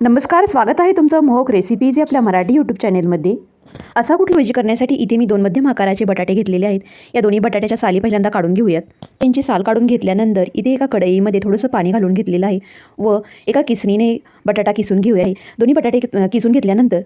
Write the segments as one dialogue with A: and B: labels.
A: नमस्कार, स्वागत आहे तुमचं मोहक रेसिपीज या आपल्या मराठी यूट्यूब चॅनेलमध्ये. असा कुठली भजी करण्यासाठी इथे मी 2 मध्यम आकाराचे बटाटे घेतलेले आहेत. या दोन्ही बटाट्याच्या साली पहिल्यांदा काढून घेऊयात. त्यांची साल काढून घेतल्यानंतर इथे एका कढईमध्ये थोडंसं पाणी घालून घेतलेलं आहे व एका किसणीने बटाटा किसून घेऊया. दोन्ही बटाटे किसून घेतल्यानंतर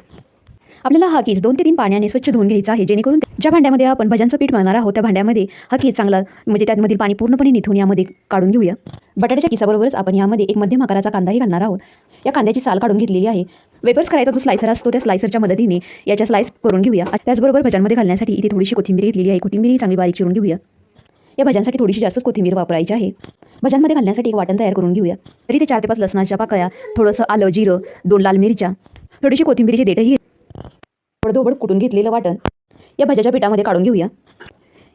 A: आपल्याला हा किस 2 ते 3 पाण्याने स्वच्छ धुवून घ्यायचा आहे, जेणेकरून ज्या भांड्यामध्ये आपण भज्यांचं पीठ मळणार आहोत त्या भांड्यामध्ये हा किस चांगला म्हणजे त्यामधील पाणी पूर्णपणे निथून यामध्ये काढून घेऊया. बटाट्याच्या किसाबरोबरच आपण यामध्ये एक मध्यम आकाराचा कांदाही घालणार आहोत. या कांद्याची साल काढून घेतलेली आहे. वेपर्स करायचा जो स्लायसर असतो त्या स्लायसरच्या मदतीने याच्या स्लाइस करून घेऊया. त्याचबरोबर भज्यांमध्ये घालण्यासाठी इथे थोडीशी कोथिंबीर घेतलेली आहे. कोथिंबीर चांगली बारीक चिरून घेऊया. या भज्यांसाठी थोडीशी जास्तच कोथिंबीर वापरायची आहे. भज्यांमध्ये घालण्यासाठी एक वाटण तयार करून घेऊया. तरी ते 4 ते 5 लसणाच्या पाकळ्या, थोडंसं आलं, जिरं, 2 लाल मिरच्या, थोडीशी कोथिंबीरची देठही थोडं कुटून घेतलेलं वाटण या भज्याच्या पिठामध्ये काढून घेऊया.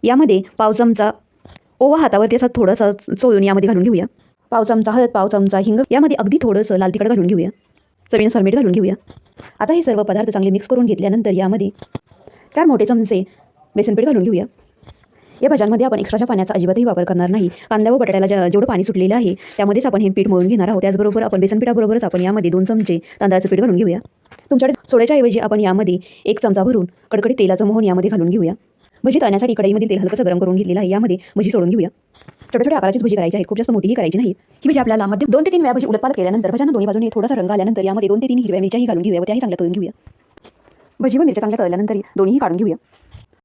A: यामध्ये पाव चमचा ओवा हातावरती असा थोडासा चोळून यामध्ये घालून घेऊया. पाव चमचा हळद, पाव चमचा हिंग, यामध्ये अगदी थोडंसं लाल तिखट घालून घेऊया. चवीनुसार मीठ घालून घेऊया. आता हे सर्व पदार्थ चांगले मिक्स करून घेतल्यानंतर यामध्ये 4 मोठे चमचे बेसन पीठ घालून घेऊया. या भज्यांमध्ये आपण एक्स्ट्राच्या पाण्याचा अजिबातही वापर करणार नाही. कांदा व बटाट्याला जेवढं पाणी सुटलेलं आहे त्यामध्येच आपण हे पीठ मळून घेणार आहोत. त्याचबरोबर आपण बेसन पिठाबरोबरच आपण यामध्ये 2 चमचे तांदळाचं पीठ घालून घेऊया. तुमच्याकडे सोड्याच्या ऐवजी आपण यामध्ये 1 चमचा भरून कडकडीत तेलाचं मोहन यामध्ये घालून घेऊया. भजी तळण्यासाठी कढईमधील तेल हलकंसं गरम करून घेतलेलं आहे. यामध्ये भजी सोडून घेऊया. छोट्या आकाराचीच भजी करायची आहेत, खूप जास्त मोठीही करायची नाही. ही भजी आपल्याला मध्यम 2 ते 3 वेळा भजी उलटपालट केल्यानंतर भज्यांना दोन्ही बाजूने थोडासा रंग आल्यानंतर यामध्ये 2 ते 3 हिरव्या मिरच्याही घालून घेऊया व त्याही चांगल्या तळून घेऊया. भजी व मिरच्या चांगल्या तळल्यानंतर दोन्हीही काढून घेऊया.